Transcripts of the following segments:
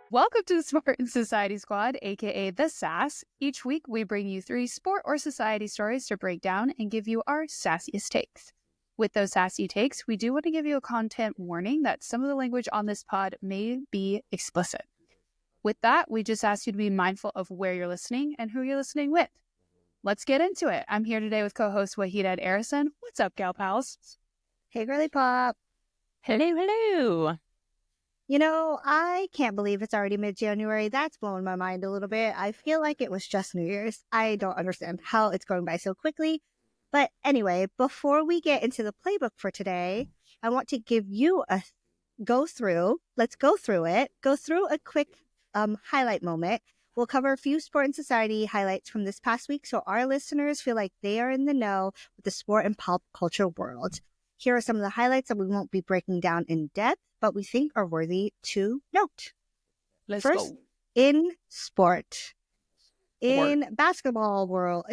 Welcome to the Sport and Society Squad, aka the SAS. Each week, we bring you 3 sport or society stories to break down and give you our sassiest takes. With those sassy takes, we do want to give you a content warning that some of the language on this pod may be explicit. With that, we just ask you to be mindful of where you're listening and who you're listening with. Let's get into it. I'm here today with co-host Wahida and Arison. What's up, gal pals? Hey, girly pop. Hello. You know, I can't believe it's already mid-January. That's blowing my mind a little bit. I feel like it was just New Year's. I don't understand how it's going by so quickly. But anyway, before we get into the playbook for today, I want to give you a go through. Let's go through it. Go through a quick highlight moment. We'll cover a few sport and society highlights from this past week so our listeners feel like they are in the know with the sport and pop culture world. Here are some of the highlights that we won't be breaking down in depth, but we think are worthy to note. First, in sport. In the basketball world,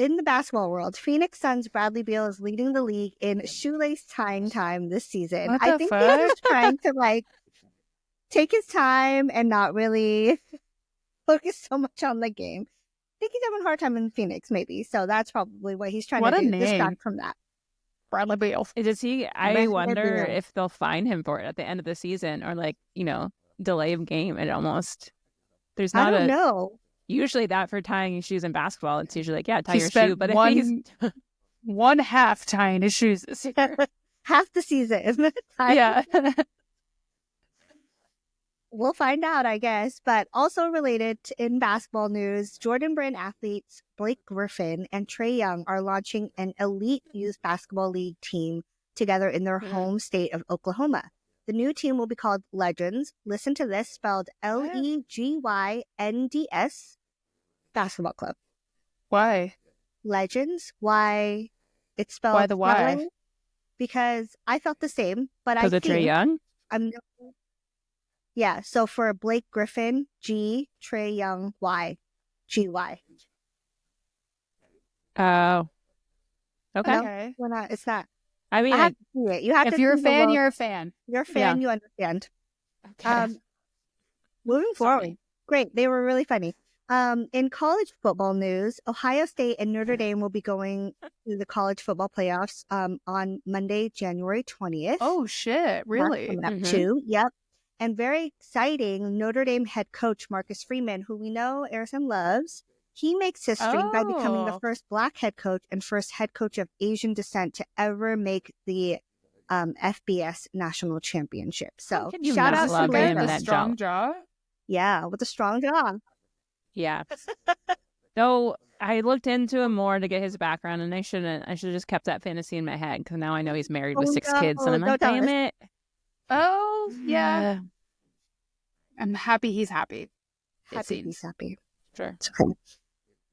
Phoenix Suns' Bradley Beal is leading the league in shoelace tying time this season. I think he was trying to take his time and not really focus so much on the game. I think he's having a hard time in Phoenix, maybe. So that's probably what he's trying to do, distract from that. Bradley Beal. Does he? I wonder if they'll fine him for it at the end of the season or delay of game. It almost I don't know. Usually that for tying your shoes in basketball, it's usually tie your shoe. But if he's one half tying his shoes, half the season, isn't it? Yeah. We'll find out, I guess. But also related in basketball news, Jordan Brand athletes Blake Griffin and Trae Young are launching an elite youth basketball league team together in their home state of Oklahoma. The new team will be called Legends. Listen to this, spelled Legynds Basketball Club. Why? Legends. Why? It's spelled why the Y? Because I felt the same, but because of Trae Young. Yeah, so for Blake Griffin, G, Trae Young, Y, G-Y. Oh. Okay. We're not, it's not. I mean, I have to see it. You have if to you're a fan, you're a fan. You're a fan, you understand. Okay. Moving forward. Great, they were really funny. In college football news, Ohio State and Notre Dame will be going to the college football playoffs on Monday, January 20th. Oh, shit. Really? Coming up too. Yep. And very exciting, Notre Dame head coach Marcus Freeman, who we know Arison loves, he makes history by becoming the first Black head coach and first head coach of Asian descent to ever make the FBS national championship. So shout out to him with a strong jaw. Yeah, with a strong jaw. Yeah. So I looked into him more to get his background, and I should have just kept that fantasy in my head because now I know he's married with 6 kids, and I'm like, damn it. Oh, yeah. I'm happy he's happy. He's happy. Sure. Okay.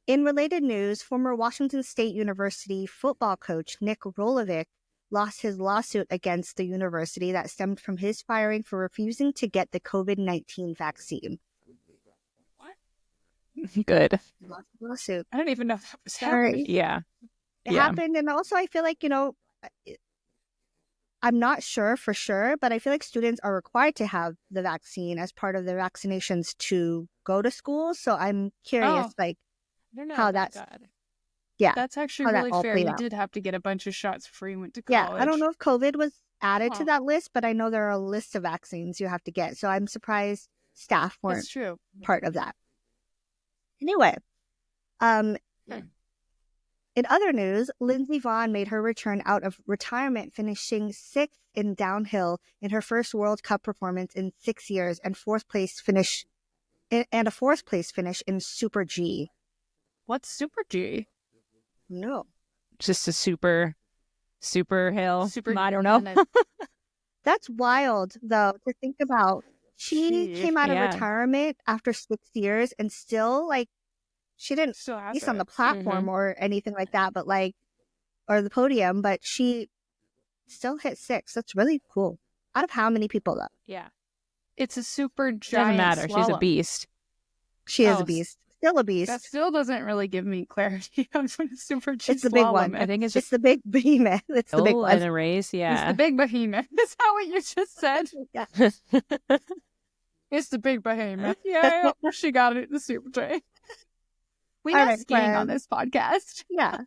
In related news, former Washington State University football coach Nick Rolovic lost his lawsuit against the university that stemmed from his firing for refusing to get the COVID-19 vaccine. What? Good. Lost the lawsuit. I don't even know if that was happening. Yeah. It happened, and also I feel like, I'm not sure for sure, but I feel like students are required to have the vaccine as part of their vaccinations to go to school. So I'm curious, how that's... Yeah. That's actually really fair. We did have to get a bunch of shots before we went to college. Yeah, I don't know if COVID was added to that list, but I know there are a list of vaccines you have to get. So I'm surprised staff weren't part of that. Anyway, in other news, Lindsey Vonn made her return out of retirement, finishing 6th in downhill in her first World Cup performance in 6 years and a fourth place finish in Super G. What's Super G? No. Just a super hill. I don't know. That's wild, though, to think about. She came out of retirement after 6 years and still, she didn't race on the platform or anything like that, but or the podium, but she still hit 6. That's really cool. Out of how many people, though? Yeah. It's a super giant Doesn't matter. slalom. She's a beast. She is a beast. Still a beast. That still doesn't really give me clarity on what a super G It's the big one. I think it's just the big behemoth. It's the big one. In a race, yeah. It's the big behemoth. Is that what you just said? Yeah. It's the big behemoth. Yeah, she got it in the super tray. We got skiing on this podcast. Yeah.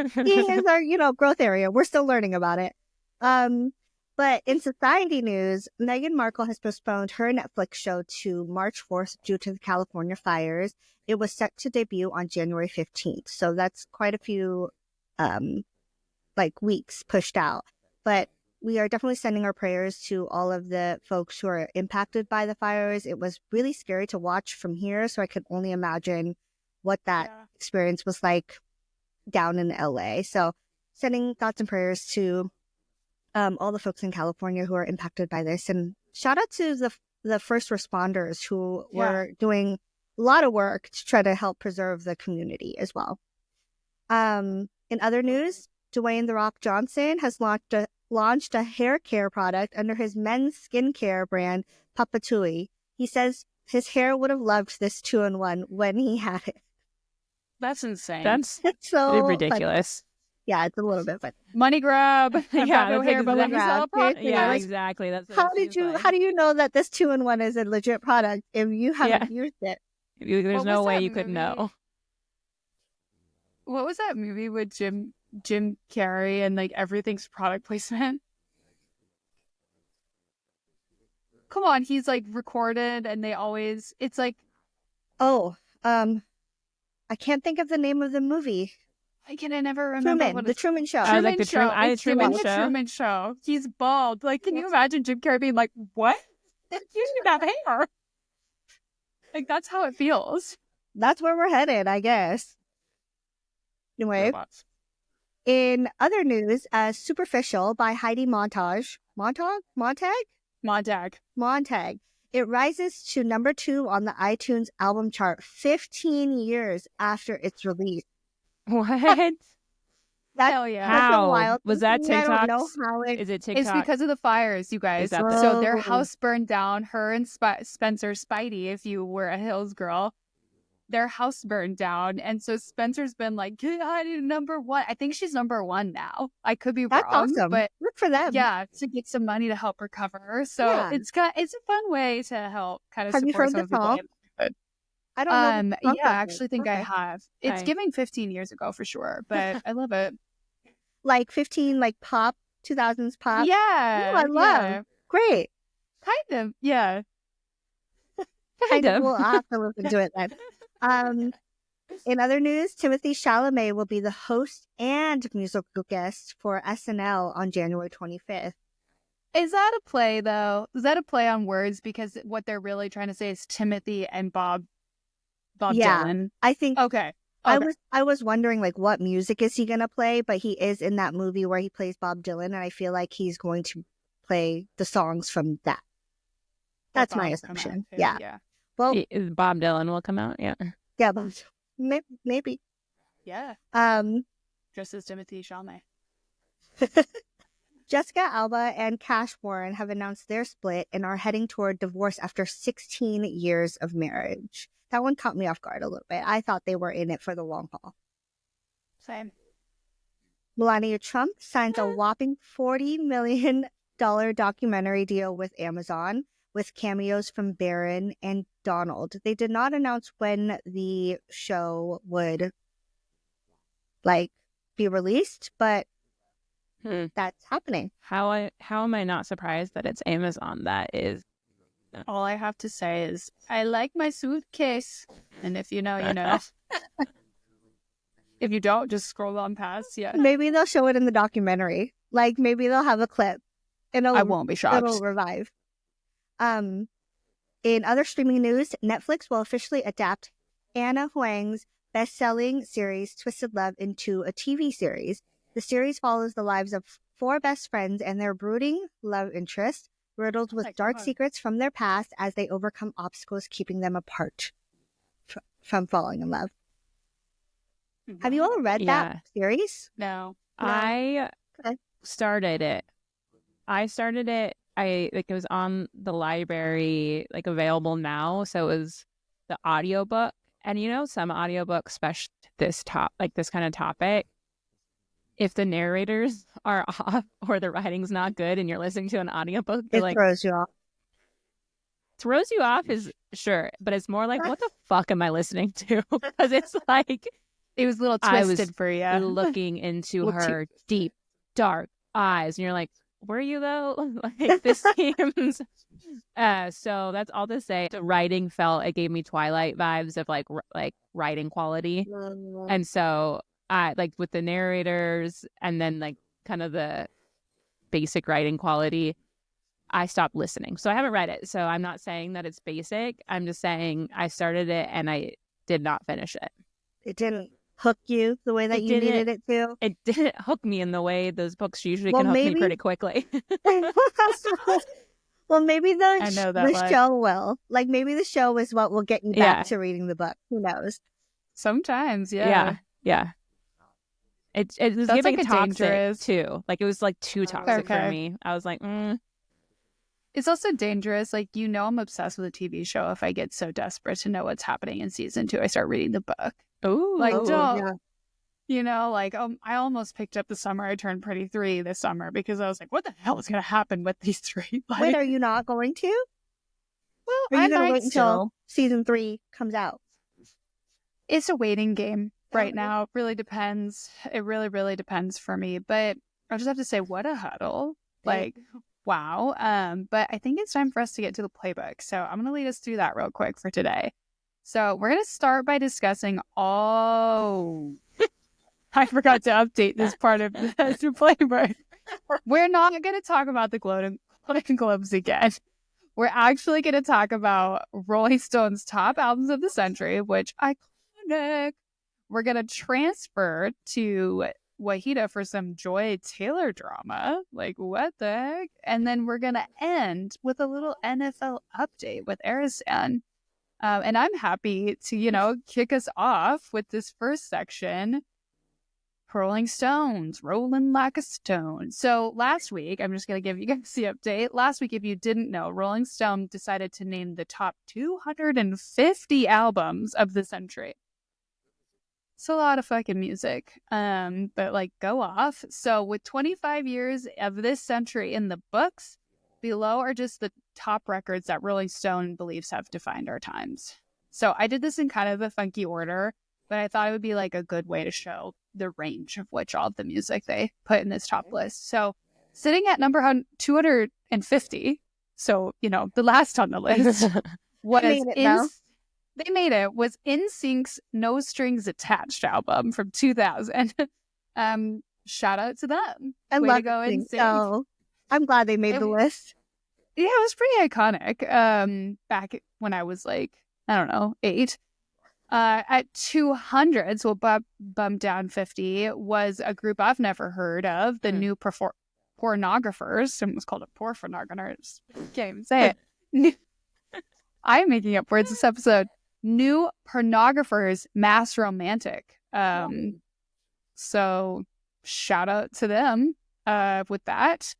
Skiing is our, growth area. We're still learning about it. But in society news, Meghan Markle has postponed her Netflix show to March 4th due to the California fires. It was set to debut on January 15th. So that's quite a few, weeks pushed out. But we are definitely sending our prayers to all of the folks who are impacted by the fires. It was really scary to watch from here. So I could only imagine what that experience was like down in LA. So sending thoughts and prayers to all the folks in California who are impacted by this. And shout out to the first responders who were doing a lot of work to try to help preserve the community as well. In other news, Dwayne "The Rock" Johnson has launched a hair care product under his men's skincare brand, Papatui. He says his hair would have loved this 2-in-1 when he had it. That's insane. That's so ridiculous. Funny. Yeah, it's a little bit funny. Money grab. Yeah, no hair, but let me sell a product. Yeah, exactly. That's how do you know that this 2-in-1 is a legit product if you haven't used it? There's no way you could know. What was that movie with Jim Carrey and everything's product placement? Come on, he's recorded and it's I can't think of the name of the movie. I never remember The Truman Show. The Truman Show. He's bald. Can you imagine Jim Carrey being like, "What? You should have hair." That's how it feels. That's where we're headed, I guess. Anyway, in other news, "Superficial" by Heidi Montag. It rises to number 2 on the iTunes album chart 15 years after its release. What? Hell yeah. How? Wild was that TikTok? I don't know how Is it TikTok? It's because of the fires, you guys. So their house burned down. Her and Spencer Spidey, if you were a Hills girl, their house burned down. And so Spencer's been like, number 1. I think she's number 1 now. I could be That's wrong. Awesome. But good for them. Yeah, to get some money to help recover her. So it's a fun way to help kind of support some people. I don't know. Yeah, I actually think I have. It's giving 15 years ago for sure, but I love it. 15, pop, 2000s pop. Yeah. I love. Great. Kind of. Yeah. Kind of. We'll have to listen to it then. In other news, Timothée Chalamet will be the host and musical guest for SNL on January 25th. Is that a play, though? Is that a play on words? Because what they're really trying to say is Timothy and Bob Dylan. I think. Okay. I was wondering what music is he gonna play, but he is in that movie where he plays Bob Dylan, and I feel like he's going to play the songs from that. That's my assumption. Yeah. Well, Bob Dylan will come out. Yeah. Yeah, maybe. Yeah. Just as Timothée Chalamet. Jessica Alba and Cash Warren have announced their split and are heading toward divorce after 16 years of marriage. That one caught me off guard a little bit. I thought they were in it for the long haul. Same. Melania Trump signs a whopping $40 million documentary deal with Amazon, with cameos from Barron and Donald. They did not announce when the show would be released, but that's happening. How am I not surprised that it's Amazon? That is. All I have to say is, I like my suitcase. And if you know, you know. If you don't, just scroll on past. Yeah. Maybe they'll show it in the documentary. Maybe they'll have a clip. I won't be shocked. It'll revive. In other streaming news, Netflix will officially adapt Anna Huang's best-selling series Twisted Love into a TV series. The series follows the lives of 4 best friends and their brooding love interest, riddled with dark secrets from their past as they overcome obstacles keeping them apart from falling in love. Have you all read that series? No. I started it. It was on the library, available now. So it was the audiobook. And some audiobooks, especially this kind of topic, if the narrators are off or the writing's not good and you're listening to an audiobook, it throws you off. throws you off is sure, but it's more like, what the fuck am I listening to? Because it's like It was a little I was twisted for you. looking into Looked her deep, dark eyes, and you're like, were you though? Like this seems. So that's all to say. The writing it gave me Twilight vibes of like writing quality, and so I like with the narrators and then like kind of the basic writing quality. I stopped listening. So I haven't read it. So I'm not saying that it's basic. I'm just saying I started it and I did not finish it. It didn't hook you the way that you needed it to. It didn't hook me in the way those books usually can hook me pretty quickly. Well, maybe I know that show will. Like maybe the show is what will get you back to reading the book. Who knows? Sometimes, yeah. It was That's giving like toxic dangerous too. Like it was like too toxic for me. I was like, It's also dangerous. Like, I'm obsessed with a TV show. If I get so desperate to know what's happening in season 2, I start reading the book. Oh, like don't. I almost picked up The Summer I Turned Pretty 3 this summer because I was like, what the hell is going to happen with these 3? Like, wait, are you not going to? Well, are you going to wait until season 3 comes out? It's a waiting game right now. It really depends. It really, really depends for me. But I just have to say, what a huddle. Like, wow. But I think it's time for us to get to the playbook. So I'm going to lead us through that real quick for today. So we're going to start by discussing I forgot to update this part of the playbook. We're not going to talk about the Golden Globes again. We're actually going to talk about Rolling Stone's top albums of the century, which iconic. We're going to transfer to Wahida for some Joy Taylor drama. Like, what the heck? And then we're going to end with a little NFL update with Arisan. And I'm happy to, kick us off with this first section. Rolling Stones, rolling like a stone. So last week, I'm just going to give you guys the update. Last week, if you didn't know, Rolling Stone decided to name the top 250 albums of the century. It's a lot of fucking music, but like go off. So with 25 years of this century in the books, below are just the top records that Rolling Stone believes have defined our times. So I did this in kind of a funky order, but I thought it would be like a good way to show the range of which all of the music they put in this top list. So sitting at number 250, so, the last on the list was they made it was NSYNC's No Strings Attached album from 2000. Shout out to them. Way to go, NSYNC. Oh, I'm glad they made the list. Yeah, it was pretty iconic. Back when I was like, I don't know, 8. At 200, so we'll bump down 50, was a group I've never heard of, the New Pornographers. Someone was called a Porphonographers. Can't even say it. I'm making up words this episode. New Pornographers, Mass Romantic. So shout out to them with that.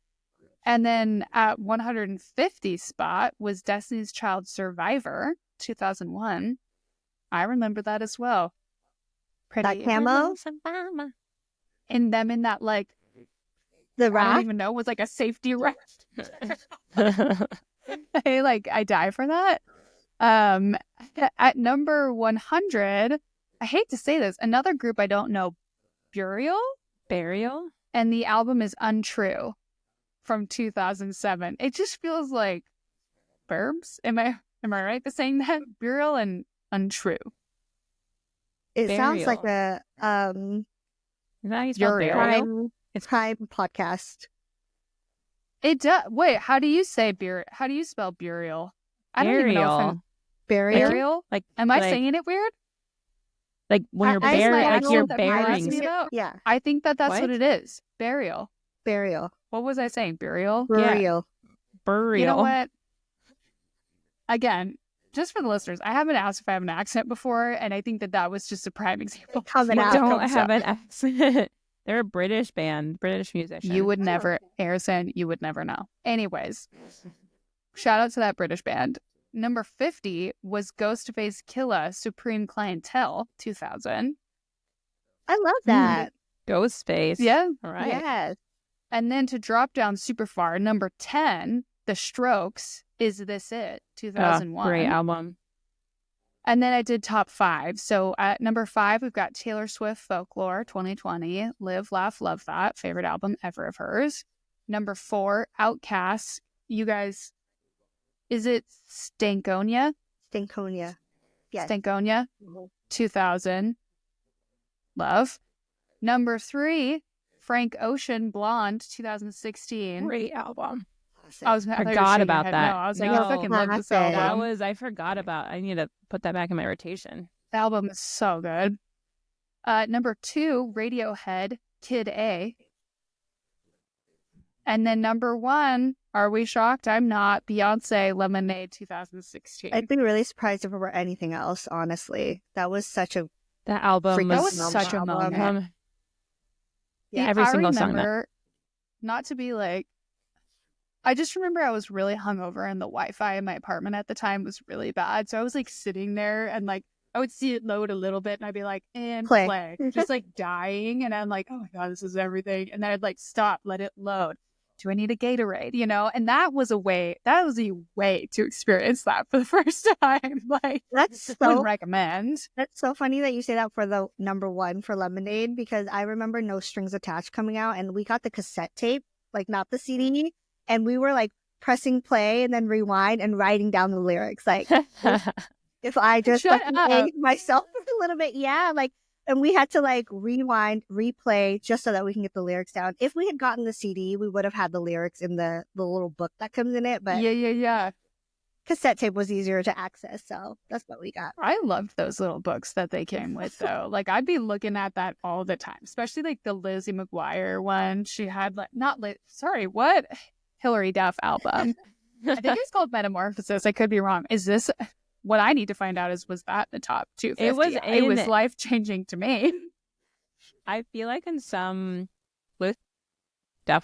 And then at 150 spot was Destiny's Child Survivor, 2001. I remember that as well. Pretty. That camo? And them in that, like, the raft? I don't even know, was like a safety raft. I die for that. At number 100, I hate to say this, another group I don't know, Burial? And the album is Untrue from 2007. It just feels like verbs. Am I right for saying that? Burial and Untrue. It sounds like a crime podcast. It does. Wait, how do you say how do you spell burial? I don't even know if burial. Like, am I saying it weird? Like when you're buried, like you're burying. Yeah, I think that's what it is. Burial. What was I saying? Burial. Burial. You know what? Again, just for the listeners, I haven't asked if I have an accent before, and I think that was just a prime example. Don't have an accent. They're a British band, British musician. You would never, Harrison, you would never know. Anyways, shout out to that British band. Number 50 was Ghostface Killah, Supreme Clientele, 2000. I love that. Ghostface. Yeah. All right. Yes. And then to drop down super far, number 10 The Strokes, Is This It, 2001. Great album. And then I did top 5. So at number 5, we've got Taylor Swift, Folklore, 2020. Live, Laugh, Love That. Favorite album ever of hers. Number 4, Outkast. You guys, is it Stankonia? Stankonia. Yes. Stankonia, 2000. Love. Number 3, Frank Ocean, Blonde, 2016. Great album. I forgot about that. No, I was like, No, I fucking love this classic. album. I forgot about. I need to put that back in my rotation. The album is so good. Number 2, Radiohead, Kid A. And then number 1, are we shocked? I'm not. Beyonce, Lemonade, 2016. I'd be really surprised if it were anything else, honestly. That was such a That album That was was such a moment. Yeah, every single song. Not to be like, I just remember I was really hungover and the Wi-Fi in my apartment at the time was really bad. So I was like sitting there and like I would see it load a little bit and I'd be like, and play. Just like dying. And I'm like, oh my God, this is everything. And then I'd like stop, let it load. Do I need a Gatorade? You know? And that was a way to experience that for the first time. Like, wouldn't recommend. That's so funny that you say that for the number 1 for Lemonade, because I remember No Strings Attached coming out and we got the cassette tape, like not the CD. And we were like pressing play and then rewind and writing down the lyrics. Like, if I just ate myself a little bit, yeah. Like, and we had to like rewind, replay just so that we can get the lyrics down. If we had gotten the CD, we would have had the lyrics in the little book that comes in it. But yeah. Cassette tape was easier to access, so that's what we got. I loved those little books that they came with, though. Like, I'd be looking at that all the time, especially like the Lizzie McGuire one. She had like Hillary Duff album. I think it's called Metamorphosis. I could be wrong. Is this what I need to find out? Was that the top 250? It was life changing to me. I feel like in some list, that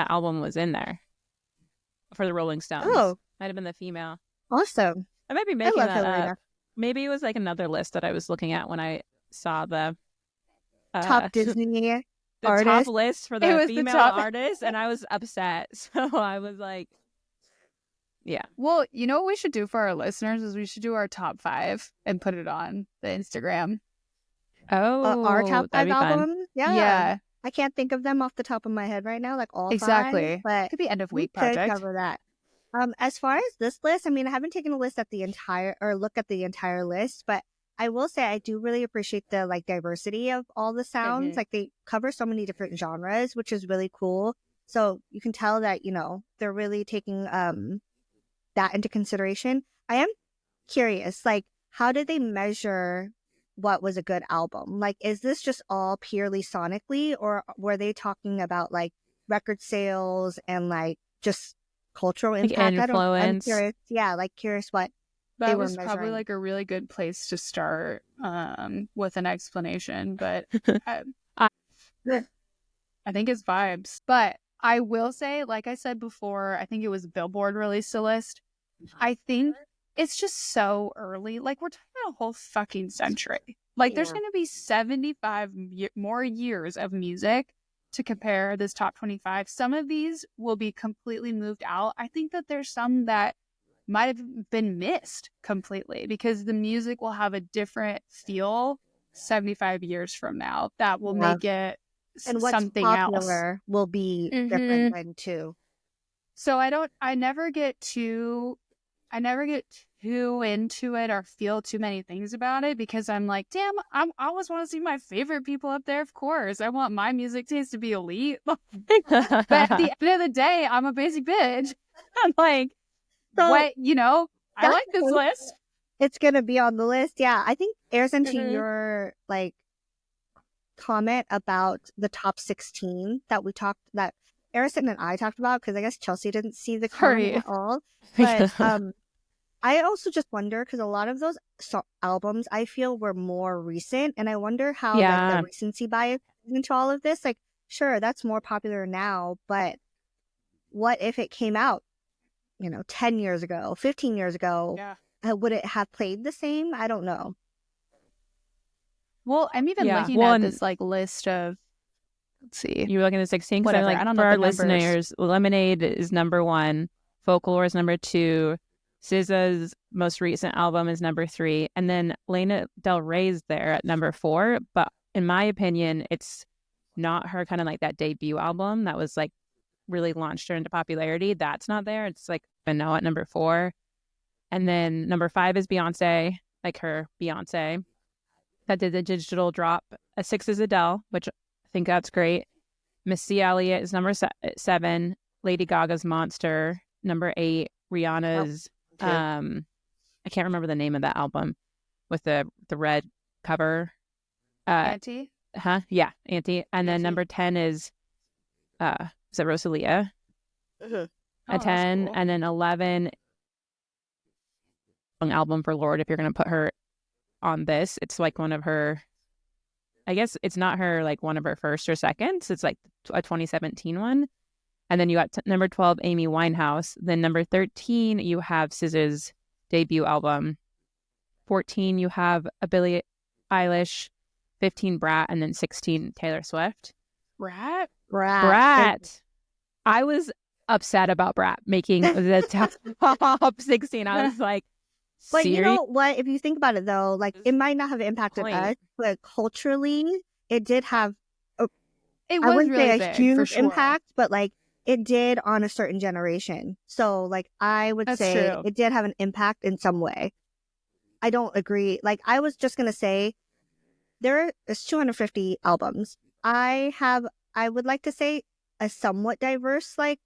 album was in there for the Rolling Stones. Oh, might have been the female. Awesome. I might be making that Hillary up. Maybe it was like another list that I was looking at when I saw the top Disney the artist. top list for the female artists, and I was upset. So I was like, yeah. Well, you know what we should do for our listeners is we should do our top 5 and put it on the Instagram. Oh, our top 5 albums? Yeah. I can't think of them off the top of my head right now, like all exactly. 5, but it could be end of week we project. Could cover that. As far as this list, I mean, I haven't taken a look at the entire list, but I will say I do really appreciate the like diversity of all the sounds. Mm-hmm. Like they cover so many different genres, which is really cool. So you can tell that, you know, they're really taking that into consideration. I am curious, like, how did they measure what was a good album? Like, is this just all purely sonically, or were they talking about like record sales and like just cultural impact? Influence. I'm curious. Yeah, like curious what that they were was measuring. probably like a really good place to start with an explanation, but I think it's vibes. But I will say, like I said before, I think it was Billboard released the list. I think it's just so early. Like, we're talking about a whole fucking century. Like, there's going to be 75 more years of music to compare this top 25. Some of these will be completely moved out. I think that there's some that might have been missed completely because the music will have a different feel 75 years from now that will make it and what's something popular else. Will be different then too. So I never get too into it or feel too many things about it because I'm like, damn, I always want to see my favorite people up there. Of course, I want my music taste to be elite. But at the end of the day, I'm a basic bitch. I'm like, so what, you know, I like this list. It's going to be on the list. Yeah. I think, Erison, to your like comment about the top 16 that Erison and I talked about, because I guess Chelsea didn't see the comment at all. But I also just wonder, because a lot of those albums I feel were more recent, and I wonder how like, the recency bias into all of this. Like, sure, that's more popular now, but what if it came out, 10 years ago, 15 years ago? Yeah. Would it have played the same? I don't know. Well, I'm even looking at this like list of. Let's see. You were looking at 16 because I don't know. For our listeners, Lemonade is number 1. Folklore is number 2. SZA's most recent album is number 3. And then Lana Del Rey's there at number 4. But in my opinion, it's not her kind of like that debut album that was like really launched her into popularity. That's not there. It's like Vanilla at number 4. And then number 5 is Beyonce, like her Beyonce that did the digital drop. 6 is Adele, which I think that's great. Missy Elliott is number 7. Lady Gaga's Monster, number 8. Rihanna's I can't remember the name of that album with the red cover. Auntie? Yeah, Auntie. And then number 10 is it Rosalia? At 10. Cool. And then 11 album for Lorde, if you're going to put her on this. It's like one of her, I guess it's not her like one of her first or seconds. It's like a 2017 one. And then you got number 12, Amy Winehouse. Then number 13, you have SZA's debut album. 14, you have a Billie Eilish. 15, Brat. And then 16, Taylor Swift. Brat. I was upset about Brat making the top 16. I was like, but you know what? If you think about it, though, like it might not have impacted us, but culturally, it did have. It was I wouldn't really say a big, huge for sure. impact, but like it did on a certain generation. So, like I would say, it did have an impact in some way. I don't agree. Like I was just gonna say, there is 250 albums. I would like to say a somewhat diverse, like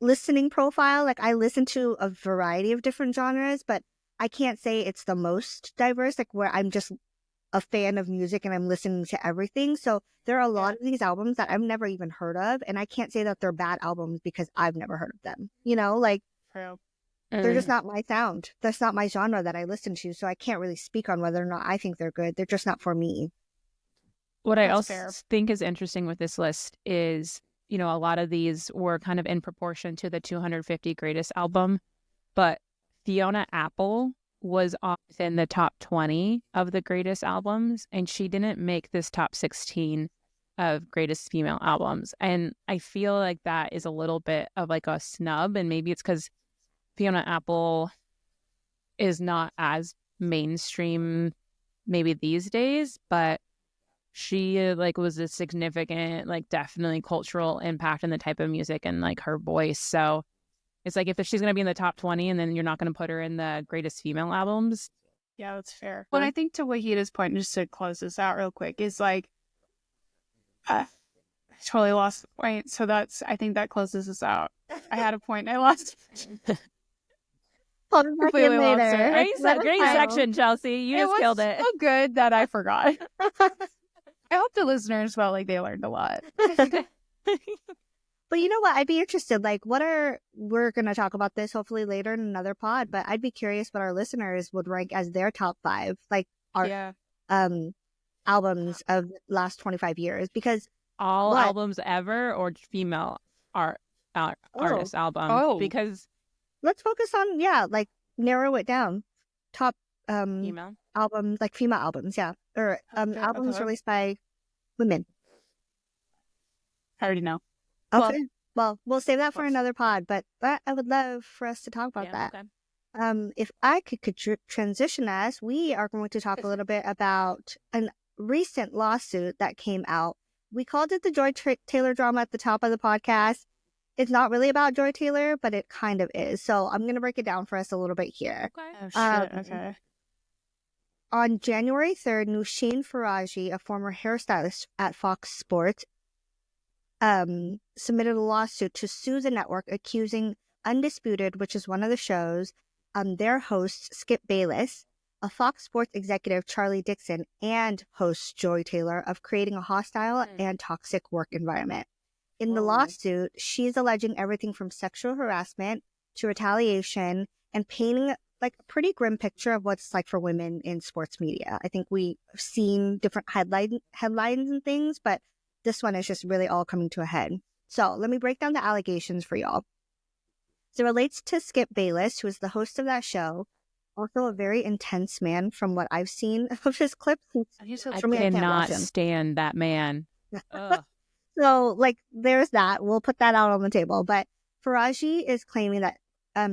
listening profile. Like I listen to a variety of different genres, but I can't say it's the most diverse, like where I'm just a fan of music and I'm listening to everything. So there are a lot of these albums that I've never even heard of, and I can't say that they're bad albums because I've never heard of them. Like they're just not my sound. That's not my genre that I listen to, so I can't really speak on whether or not I think they're good. They're just not for me. What I also think is interesting with this list is, a lot of these were kind of in proportion to the 250 greatest album, but Fiona Apple was within the top 20 of the greatest albums, and she didn't make this top 16 of greatest female albums. And I feel like that is a little bit of like a snub, and maybe it's because Fiona Apple is not as mainstream maybe these days, but she like was a significant, like definitely cultural impact in the type of music and like her voice. So it's like if she's going to be in the top 20 and then you're not going to put her in the greatest female albums. Yeah, that's fair. Well, I think to Wahida's point, just to close this out real quick, is like, I totally lost the point. So I think that closes us out. I had a point. I lost it. Completely lost it. Great section, Chelsea. You just killed it. So good that I forgot. I hope the listeners felt like they learned a lot. But you know what? I'd be interested. Like, we're going to talk about this hopefully later in another pod, but I'd be curious what our listeners would rank as their top 5, like our albums of the last 25 years. Because all albums ever or female artist album? Because let's focus on, like narrow it down. Top female albums, like female albums, or albums released by women. I already know. Okay. Well, we'll save that for another pod, but I would love for us to talk about that. Okay. If I could transition us, we are going to talk a little bit about a recent lawsuit that came out. We called it the Joy Taylor drama at the top of the podcast. It's not really about Joy Taylor, but it kind of is. So I'm going to break it down for us a little bit here. Okay. Oh, shit. Okay. On January 3rd, Nushin Faraji, a former hairstylist at Fox Sports, submitted a lawsuit to sue the network, accusing Undisputed, which is one of the shows, their host Skip Bayless, a Fox Sports executive Charlie Dixon, and host Joy Taylor of creating a hostile and toxic work environment. In the lawsuit, she's alleging everything from sexual harassment to retaliation and painting like a pretty grim picture of what's like for women in sports media. I think we've seen different headlines and things, but this one is just really all coming to a head. So let me break down the allegations for y'all. So it relates to Skip Bayless, who is the host of that show. Also a very intense man from what I've seen of his clips. I cannot stand that man. Ugh. So, like, there's that. We'll put that out on the table. But Faraji is claiming that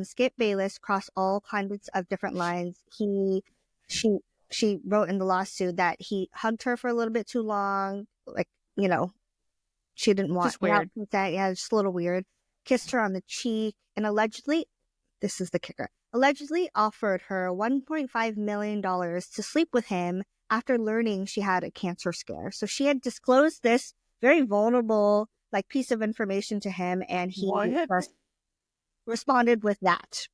Skip Bayless crossed all kinds of different lines. She wrote in the lawsuit that he hugged her for a little bit too long. Like, you know, she didn't want Just weird. that. Yeah, just a little weird. Kissed her on the cheek and allegedly, this is the kicker, allegedly offered her $1.5 million to sleep with him after learning she had a cancer scare. So she had disclosed this very vulnerable like piece of information to him, and he just responded with that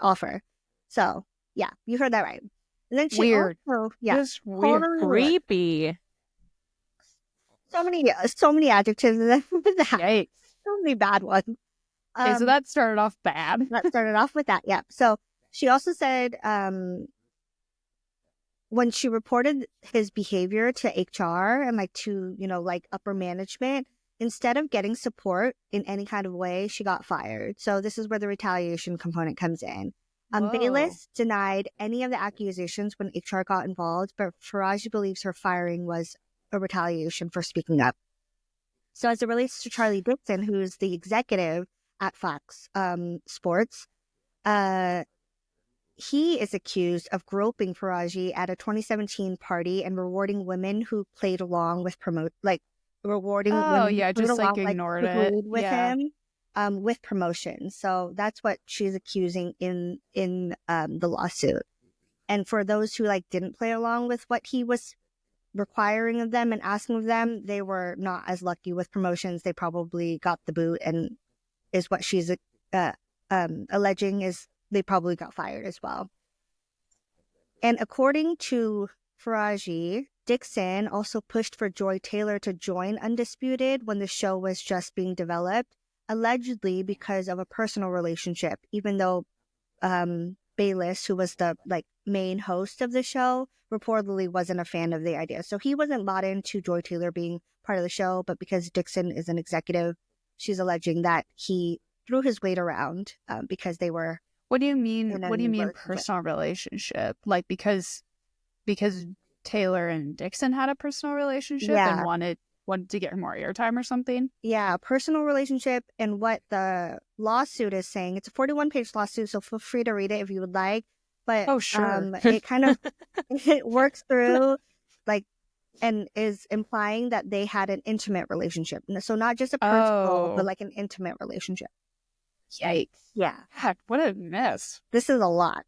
offer. So yeah, you heard that right. And then she Weird. also, yeah, Just weird. totally weird. Creepy. So many adjectives in that. Yikes. So many bad ones. Okay, so that started off bad. That started off with that, yeah. So she also said when she reported his behavior to HR and like to, you know, like upper management, instead of getting support in any kind of way, she got fired. So this is where the retaliation component comes in. Bayless denied any of the accusations when HR got involved, but Faraji believes her firing was a retaliation for speaking up. So as it relates to Charlie Dixon, who's the executive at Fox Sports, he is accused of groping Faraji at a 2017 party and rewarding women who played along with rewarding women who just played like along, ignored like, it with him with promotion. So that's what she's accusing in the lawsuit. And for those who like didn't play along with what he was requiring of them and asking of them, they were not as lucky with promotions. They probably got the boot, and is what she's alleging is they probably got fired as well. And according to Faraji, Dixon also pushed for Joy Taylor to join Undisputed when the show was just being developed, allegedly because of a personal relationship, even though Bayless, who was the like main host of the show, reportedly wasn't a fan of the idea. So he wasn't bought into Joy Taylor being part of the show, but because Dixon is an executive, she's alleging that he threw his weight around because they were. What do you mean? What do you mean personal relationship? Like because Taylor and Dixon had a personal relationship and wanted to get more airtime or something? Yeah, personal relationship. And what the lawsuit is saying, it's a 41-page lawsuit, so feel free to read it if you would like. But it kind of it works through like and is implying that they had an intimate relationship. So not just a personal, but like an intimate relationship. Yikes. Yeah. Heck, what a mess. This is a lot.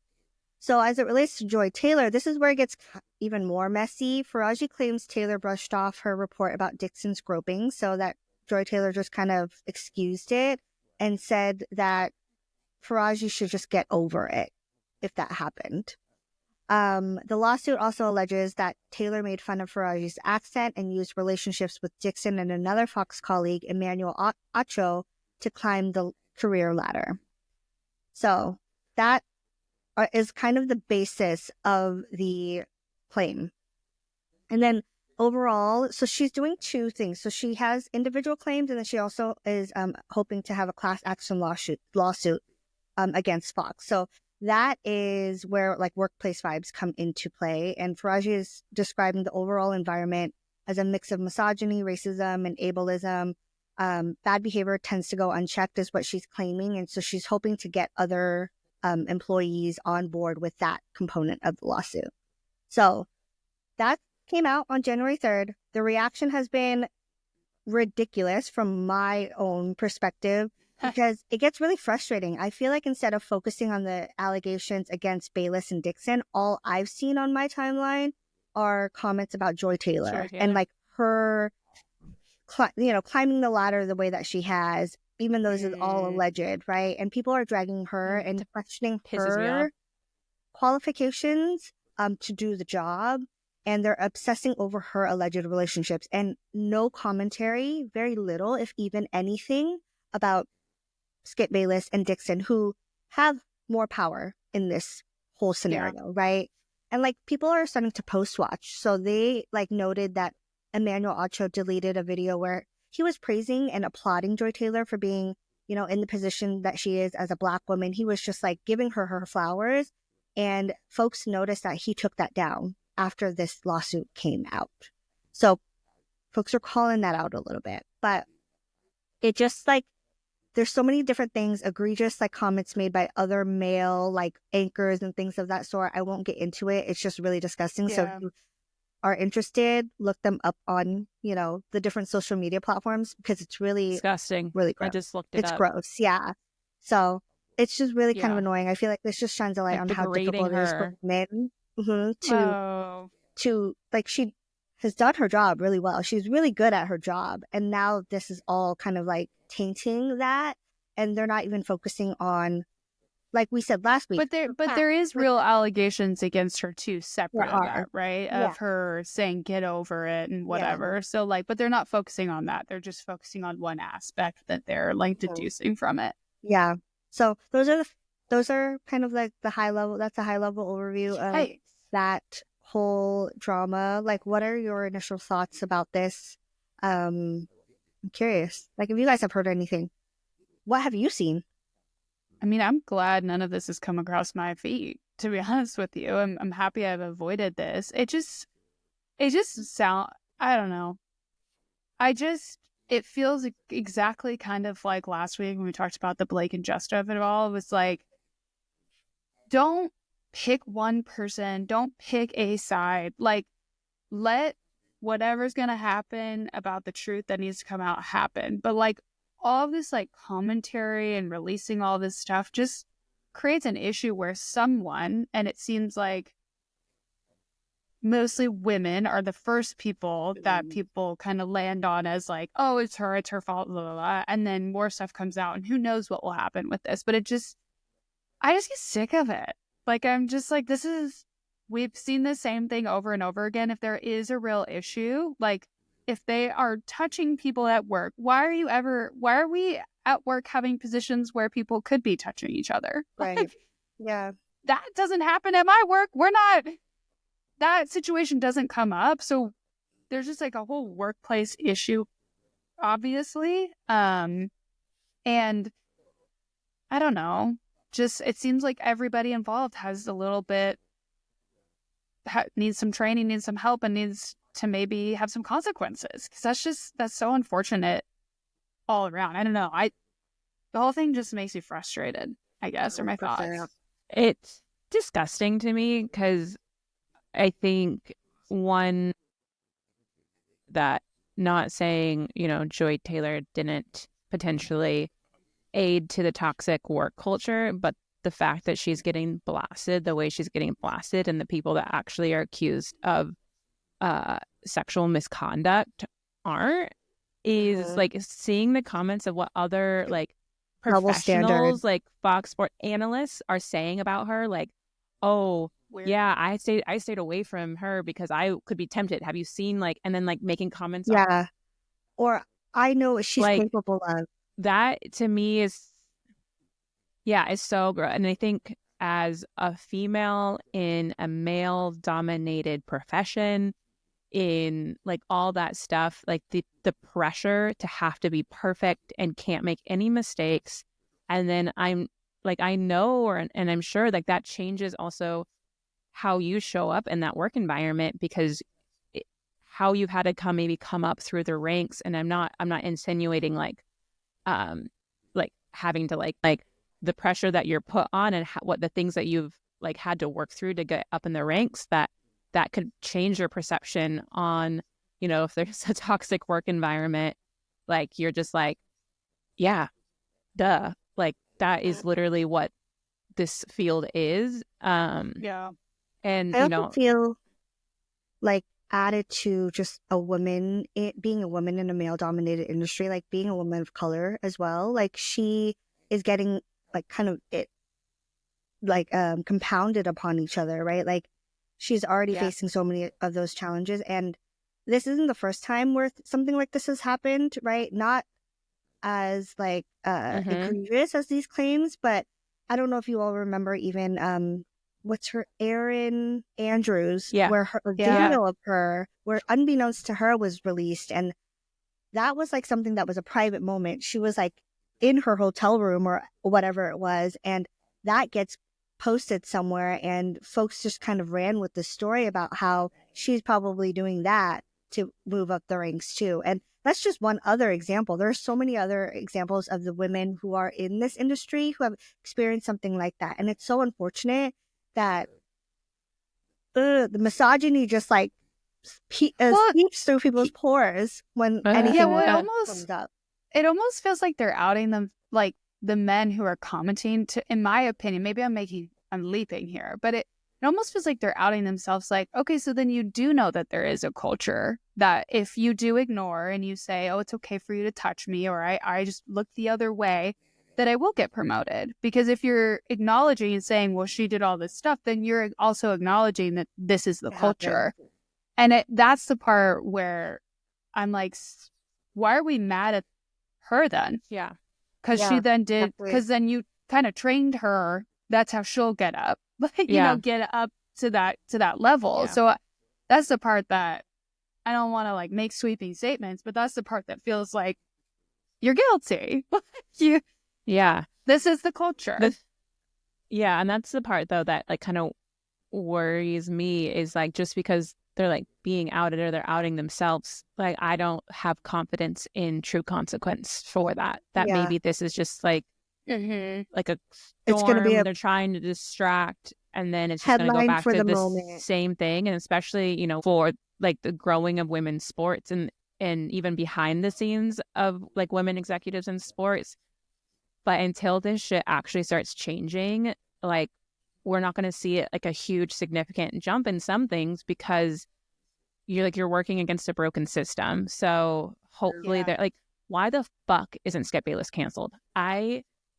So as it relates to Joy Taylor, this is where it gets even more messy. Faraji claims Taylor brushed off her report about Dixon's groping, so that Joy Taylor just kind of excused it and said that Faraji should just get over it if that happened. The lawsuit also alleges that Taylor made fun of Faraji's accent and used relationships with Dixon and another Fox colleague, Emmanuel Acho, to climb the career ladder. So that is kind of the basis of the claim. And then overall, so she's doing two things. So she has individual claims, and then she also is hoping to have a class action lawsuit against Fox. So that is where like workplace vibes come into play. And Faraji is describing the overall environment as a mix of misogyny, racism, and ableism. Bad behavior tends to go unchecked is what she's claiming. And so she's hoping to get other employees on board with that component of the lawsuit. So that came out on January 3rd. The reaction has been ridiculous from my own perspective because it gets really frustrating. I feel like instead of focusing on the allegations against Bayless and Dixon, all I've seen on my timeline are comments about Joy Taylor and like her climbing the ladder the way that she has, even though this is all alleged, right? And people are dragging her and questioning her qualifications to do the job. And they're obsessing over her alleged relationships and no commentary, very little, if even anything, about Skip Bayless and Dixon, who have more power in this whole scenario, right? And like people are starting to post-watch. So they like noted that Emmanuel Acho deleted a video where he was praising and applauding Joy Taylor for being, you know, in the position that she is as a Black woman. He was just like giving her flowers. And folks noticed that he took that down after this lawsuit came out. So folks are calling that out a little bit. but it just like, there's so many different things, egregious like comments made by other male like anchors and things of that sort. I won't get into it. It's just really disgusting. So if you are interested, look them up on, you know, the different social media platforms, because it's really disgusting. really gross. I just looked it It's up. gross. Yeah. So it's just really kind of Yeah. annoying. I feel like this just shines a light Like on how degrading difficult it is for her. men Oh. to like, she has done her job really well. She's really good at her job. And now this is all kind of like tainting that. And they're not even focusing on, like we said last week. But there is real allegations against her too, separate There of are. that, right? Yeah. Of her saying get over it and whatever. So like, but they're not focusing on that. They're just focusing on one aspect that they're like deducing from it. Yeah. So those are kind of like the high level. That's a high level overview of that whole drama. Like, what are your initial thoughts about this? I'm curious. Like, if you guys have heard anything, what have you seen? I mean, I'm glad none of this has come across my feed, to be honest with you. I'm happy I've avoided this. It just I don't know. It feels exactly kind of like last week when we talked about the Blake and Justa of it all. It was like, don't pick one person, don't pick a side. Like, let whatever's going to happen about the truth that needs to come out happen. But like, all of this like commentary and releasing all this stuff just creates an issue where someone, and it seems like mostly women, are the first people that people kind of land on as like, oh, it's her fault, blah, blah, blah. And then more stuff comes out and who knows what will happen with this. But I just get sick of it. Like, I'm just like, we've seen the same thing over and over again. If there is a real issue, like if they are touching people at work, why are we at work having positions where people could be touching each other? Right. Like, Yeah. that doesn't happen at my work. That situation doesn't come up. So there's just like a whole workplace issue, obviously. And I don't know, just, it seems like everybody involved has a little bit, needs some training, needs some help, and needs to maybe have some consequences. Because that's so unfortunate all around. I don't know. The whole thing just makes me frustrated, I guess, are my thoughts. It's disgusting to me because I think one, that not saying, you know, Joy Taylor didn't potentially aid to the toxic work culture, but the fact that she's getting blasted the way she's getting blasted, and the people that actually are accused of sexual misconduct aren't, is like seeing the comments of what other like professionals, like Fox Sports analysts, are saying about her, like, oh, weird. Yeah, I stayed away from her because I could be tempted. Have you seen like, and then like making comments on, or I know what she's like, capable of. That to me is so gross. And I think as a female in a male dominated profession, in like all that stuff, like the pressure to have to be perfect and can't make any mistakes. And then I'm like, I know, and I'm sure like that changes also how you show up in that work environment, because how you've had to come up through the ranks. And I'm not insinuating like having to like the pressure that you're put on, and what the things that you've like had to work through to get up in the ranks, that could change your perception on, you know, if there's a toxic work environment, like you're just like, yeah, duh, like that is literally what this field is. Yeah. And I also feel like added to just being a woman in a male dominated industry, like being a woman of color as well, like she is getting like kind of it like compounded upon each other, right? Like she's already facing so many of those challenges, and this isn't the first time where something like this has happened, right? Not as like egregious as these claims, but I don't know if you all remember even what's her, Erin Andrews, where her video of her, where unbeknownst to her, was released, and that was like something that was a private moment. She was like in her hotel room or whatever it was, and that gets posted somewhere, and folks just kind of ran with the story about how she's probably doing that to move up the ranks too. And that's just one other example. There are so many other examples of the women who are in this industry who have experienced something like that. And it's so unfortunate that the misogyny just like seeps through people's pores when anything comes up. It almost feels like they're outing them, like the men who are commenting, to, in my opinion, maybe I'm leaping here, but it almost feels like they're outing themselves like, okay, so then you do know that there is a culture that if you do ignore and you say, oh, it's okay for you to touch me, or I just look the other way, that I will get promoted. Because if you're acknowledging and saying, well, she did all this stuff, then you're also acknowledging that this is the culture. And that's the part where I'm like, why are we mad at her then? Yeah. Because she then did, because then you kind of trained her. That's how she'll get up, get up to that level. Yeah. So that's the part that I don't want to like make sweeping statements, but that's the part that feels like you're guilty. This is the culture. And that's the part though that like kind of worries me, is like, just because they're like being outed or they're outing themselves, like I don't have confidence in true consequence for that. Maybe this is just like like a storm. It's going to be they're trying to distract, and then it's just going to go back to the same thing. And especially, for like the growing of women's sports and even behind the scenes of like women executives in sports. But until this shit actually starts changing, like we're not going to see it like a huge significant jump in some things, because you're working against a broken system. So hopefully they're like, why the fuck isn't Skip Bayless canceled?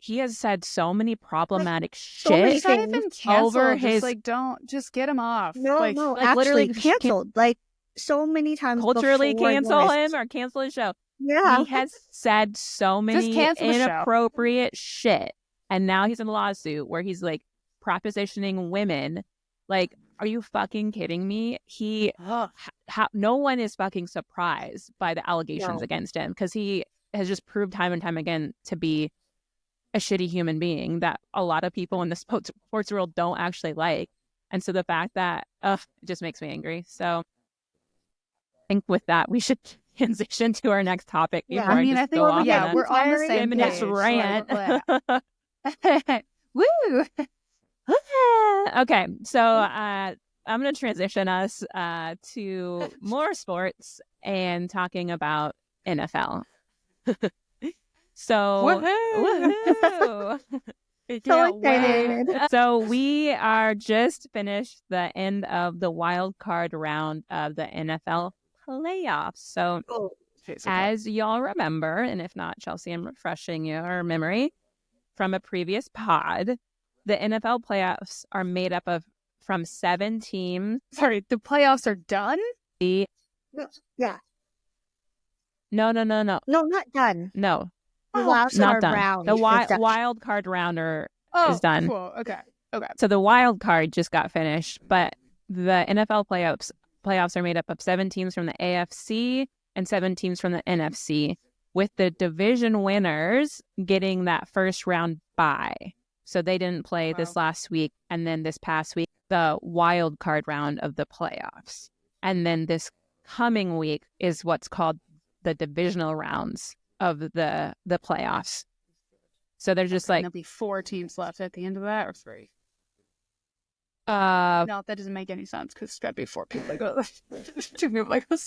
He has said so many problematic shit. He's not even canceled. Over his don't just get him off. No, actually literally canceled. Like so many times. Culturally cancel him or cancel his show. Yeah, he has said so many inappropriate shit, and now he's in a lawsuit where he's like propositioning women. Like, are you fucking kidding me? No one is fucking surprised by the allegations against him, because he has just proved time and time again to be a shitty human being that a lot of people in the sports world don't actually like. And so the fact that it just makes me angry. So I think with that, we should transition to our next topic. Yeah, I mean, I think we're on the same page. Rant. Woo! Okay, so I'm going to transition us to more sports and talking about NFL. So, woohoo! So excited. So we are just finished the end of the wild card round of the NFL playoffs. So as y'all remember, and if not, Chelsea, I'm refreshing your memory from a previous pod, the NFL playoffs are made up of from 7 teams. Sorry, the playoffs are done? Yeah. No. No, not done. No. The wild card round. The wild card rounder is done. Cool. Okay. So the wild card just got finished, but the NFL playoffs are made up of 7 teams from the AFC and 7 teams from the NFC, with the division winners getting that first round bye. So they didn't play this last week, and then this past week, the wild card round of the playoffs. And then this coming week is what's called the divisional rounds of the playoffs. So they're just like, there'll be 4 teams left at the end of that, or 3. No, that doesn't make any sense, because it's got to be 4 people that go. 2 people that go.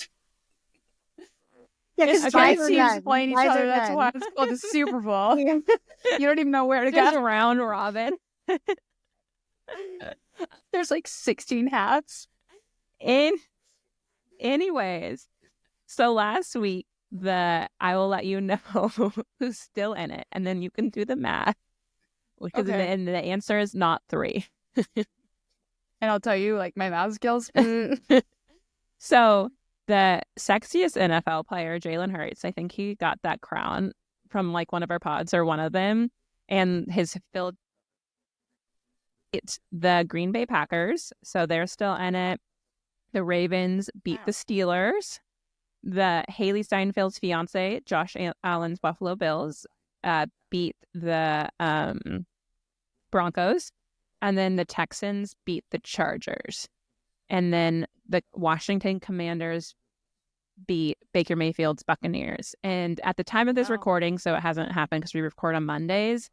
Yeah, because 5 teams playing each other. That's why it's called the Super Bowl. You don't even know where to go. Round robin. There's like 16 hats. Anyways, so last week, I will let you know who's still in it, and then you can do the math, because and the answer is not 3. And I'll tell you, like, my math skills. So the sexiest NFL player, Jalen Hurts, I think he got that crown from like one of our pods or one of them, and it's the Green Bay Packers, so they're still in it. The Ravens beat the Steelers. The Haley Steinfeld's fiance, Josh Allen's Buffalo Bills, beat the Broncos. And then the Texans beat the Chargers. And then the Washington Commanders beat Baker Mayfield's Buccaneers. And at the time of this Wow. recording, so it hasn't happened because we record on Mondays,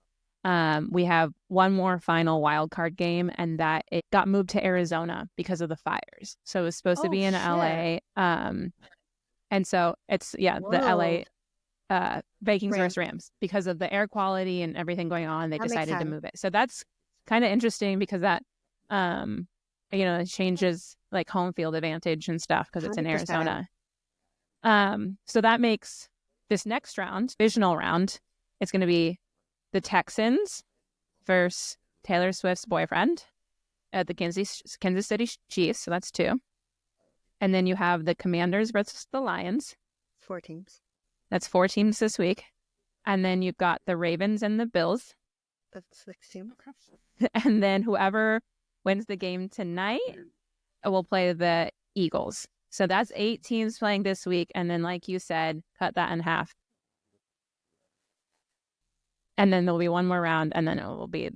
we have one more final wild card game, and that it got moved to Arizona because of the fires. So it was supposed to be in LA. And so it's the LA Vikings versus Rams. Because of the air quality and everything going on, they decided to move it. So that's kind of interesting because that it changes like home field advantage and stuff because it's in 100%. Arizona. So that makes this next round, divisional round, it's going to be the Texans versus Taylor Swift's boyfriend at the Kansas City Chiefs. So that's 2. And then you have the Commanders versus the Lions. 4 teams. That's 4 teams this week. And then you've got the Ravens and the Bills. That's 6 teams. And then whoever wins the game tonight will play the Eagles. So that's 8 teams playing this week. And then, like you said, cut that in half. And then there'll be one more round, and then it will be,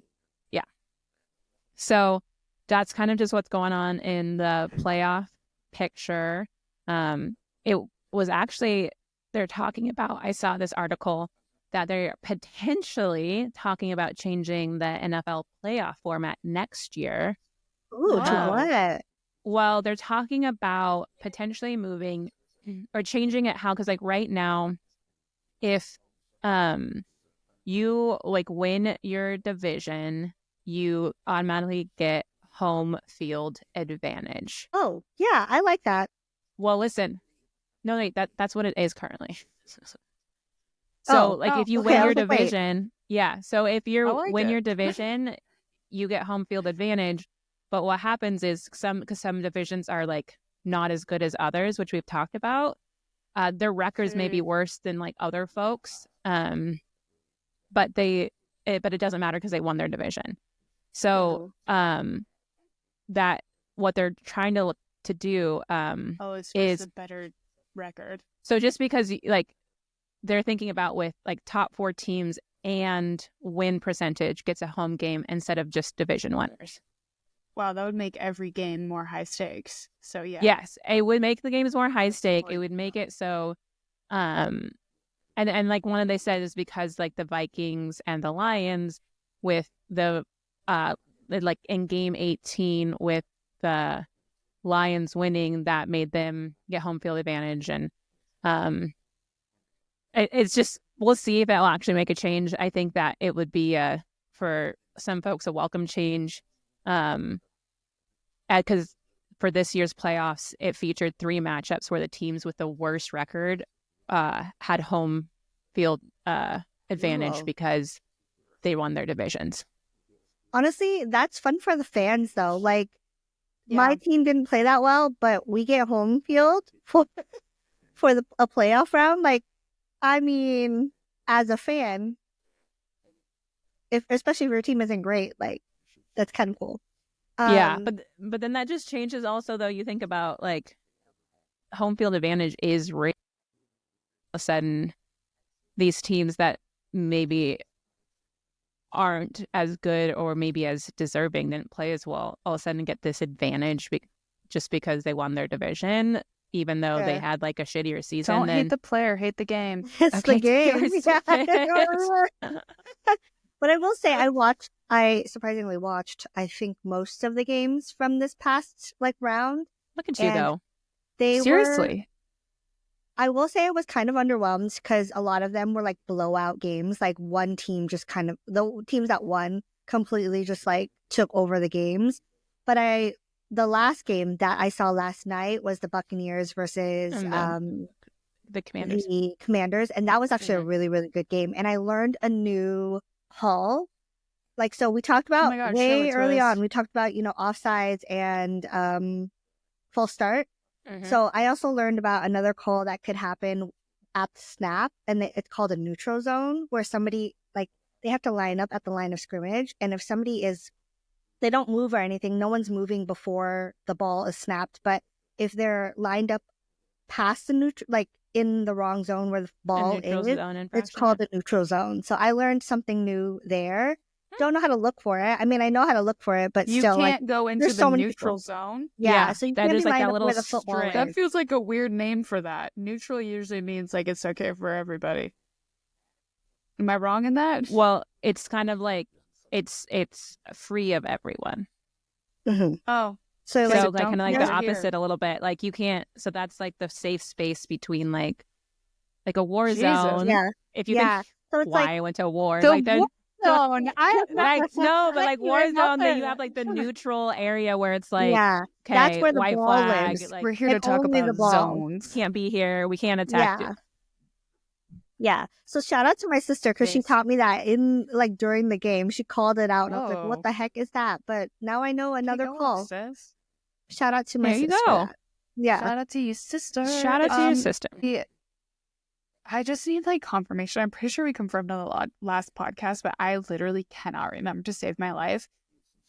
So that's kind of just what's going on in the playoff picture. It was actually, they're talking about, I saw this article that they're potentially talking about changing the NFL playoff format next year. Ooh, to what? Well, they're talking about potentially moving or changing it because like right now, if you like win your division, you automatically get home field advantage. Oh, yeah, I like that. Well, listen, no, wait, that's what it is currently. So, if you win your division, so if you win your division, you get home field advantage. But what happens is because some divisions are like not as good as others, which we've talked about, their records may be worse than like other folks. But it doesn't matter because they won their division. So that what they're trying to do is a better record. So just because like they're thinking about with like top 4 teams and win percentage gets a home game instead of just division winners. Wow, that would make every game more high stakes. So yeah. Yes, it would make the games more high stake. It would make it so and like one of they said is because like the Vikings and the Lions with the like in game 18 with the Lions winning, that made them get home field advantage. And it's just, we'll see if it'll actually make a change. I think that it would be for some folks a welcome change because for this year's playoffs it featured 3 matchups where the teams with the worst record had home field advantage because they won their divisions. Honestly, that's fun for the fans, though. Like, my team didn't play that well, but we get home field for a playoff round. Like, I mean, as a fan, especially if your team isn't great, like, that's kind of cool. But then that just changes also, though. You think about, like, home field advantage is all of a sudden these teams that maybe aren't as good or maybe as deserving, didn't play as well, all of a sudden get this advantage just because they won their division, even though they had like a shittier season. Don't hate the player, hate the game. It's the game. But I will say I surprisingly watched, I think, most of the games from this past like round. Look at you though. Seriously. I will say I was kind of underwhelmed because a lot of them were like blowout games. Like one team just kind of, the teams that won completely just like took over the games. But the last game that I saw last night was the Buccaneers versus the Commanders. And that was actually a really, really good game. And I learned a new call. Like, so we talked about early on, we talked about, offsides and full start. Mm-hmm. So I also learned about another call that could happen at the snap, and it's called a neutral zone, where somebody, like, they have to line up at the line of scrimmage, and if somebody they don't move or anything, no one's moving before the ball is snapped, but if they're lined up past the neutral, like in the wrong zone where the ball is, it's called the neutral zone. So I learned something new there. don't know how to look for it. I mean, I know how to look for it, but You still, can't go into there's the so many neutral people. zone. Yeah, so you that can't is be like lined that up little where the football strip. That is. feels like a weird name for that. Neutral usually means like it's okay for everybody. Am I wrong in that? Well, it's kind of like it's free of everyone. Mhm. Oh, So So like, like don't kind of like come the over opposite here. a little bit. Like you can't. So that's like the safe space between like a war Jesus. zone. yeah, If you yeah. think So it's like, why I went to war, The like then war zone. I like no, but like war even zone, then you nothing. have like the neutral area where it's like yeah, that's okay, where the white ball flag, lives, like We're here and to talk only the about ball. zones. can't be here. We can't attack you. Yeah, yeah. So shout out to my sister because she Yes. taught me that in like during the game. She called it out, and I was like, Oh. "What the heck is that?" But now I know another Take over, call. sis. Shout out to my There you sister. go. That. Yeah, Shout out to you, sister. Shout out to your sister. I just need like confirmation. I'm pretty sure we confirmed on the last podcast, but I literally cannot remember to save my life.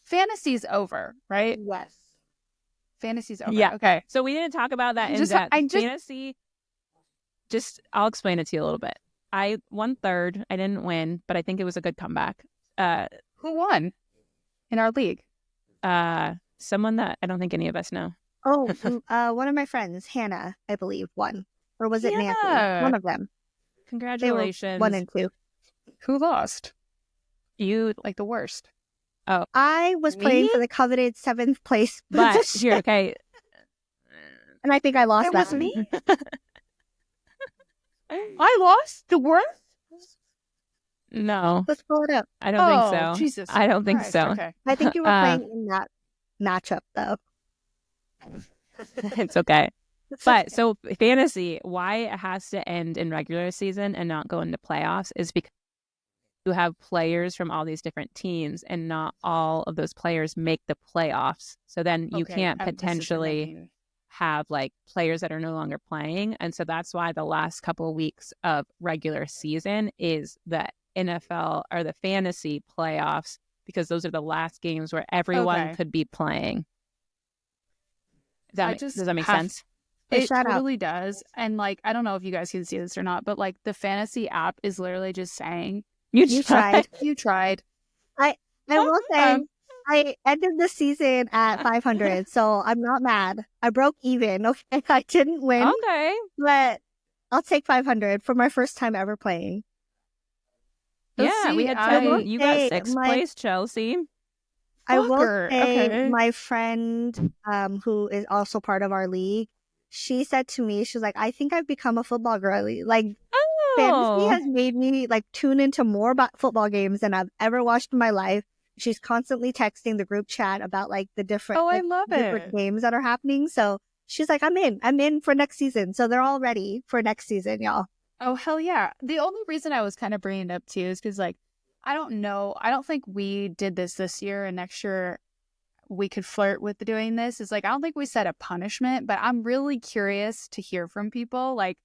Fantasy's over, right? yes. Fantasy's over. Yeah. Okay. So we didn't talk about that in Just- depth. I just- Fantasy. I'll explain it to you a little bit. I won third. I didn't win, but I think it was a good comeback. Who won in our league? Someone that I don't think any of us know. Oh, one of my friends, Hannah, I believe, won, or was it Nancy? Hannah! One of them. They were Congratulations. 1 and 2. Who lost? You, Like the worst. I was playing Me? for the coveted 7th place but position, here, okay. and I think I lost It that. was me? I lost the worst? No, Let's pull it up. I don't think so. Jesus. I don't think Christ, so. Okay. I think you were playing in that matchup, though. It's okay. But so fantasy, why it has to end in regular season and not go into playoffs is because you have players from all these different teams and not all of those players make the playoffs. So then you Okay, can't this is potentially making- have like players that are no longer playing. And so that's why the last couple of weeks of regular season is the NFL or the fantasy playoffs, because those are the last games where everyone Okay. could be playing. Does that make have- sense? Hey, It shout out. totally does. And like, I don't know if you guys can see this or not, but like the fantasy app is literally just saying, You tried. you tried. I will say, Um, I ended the season at 500, so I'm not mad. I broke even. Okay, I didn't win, Okay. but I'll take 500 for my first time ever playing. Let's Yeah, we see, had I 10. You got say 6th my- place, Chelsea. I will Fucker, say okay. my friend, who is also part of our league, she said to me, she's like, I think I've become a football girly. Like, fantasy has made me like tune into more football games than I've ever watched in my life. She's constantly texting the group chat about like the different, Oh, I like, love different it. games that are happening. So she's like, I'm in for next season. So they're all ready for next season, y'all. Oh, hell yeah. The only reason I was kind of bringing it up too is because, like, I don't know. I don't think we did this year, and next year we could flirt with doing this. Is like, I don't think we set a punishment, but I'm really curious to hear from people, like,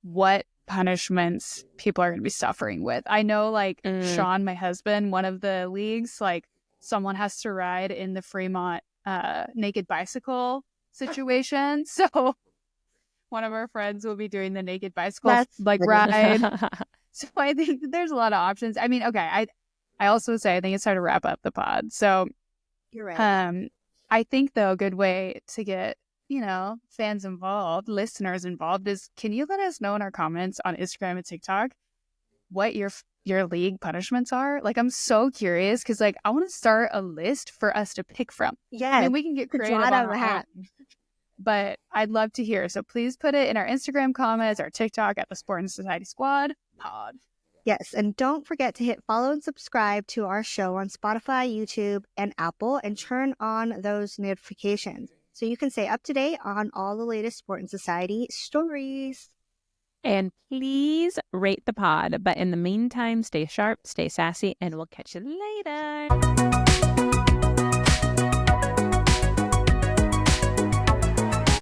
what punishments people are going to be suffering with. I know, like, Sean, my husband, one of the leagues, like, someone has to ride in the Fremont naked bicycle situation. So one of our friends will be doing the naked bicycle That's like ridiculous. ride. So I think there's a lot of options. I mean, okay, I also say I think it's time to wrap up the pod. So You're right. I think though a good way to get, fans involved, listeners involved is, can you let us know in our comments on Instagram and TikTok what your league punishments are? Like, I'm so curious because, like, I want to start a list for us to pick from. Yeah. I mean, we can get to draw creative it out on of the our hat. own, but I'd love to hear. So please put it in our Instagram comments, our TikTok at the Sport and Society Squad pod. Yes, and don't forget to hit follow and subscribe to our show on Spotify, YouTube, and Apple, and turn on those notifications so you can stay up to date on all the latest Sport and Society stories. And please rate the pod. But in the meantime, stay sharp, stay sassy, and we'll catch you later.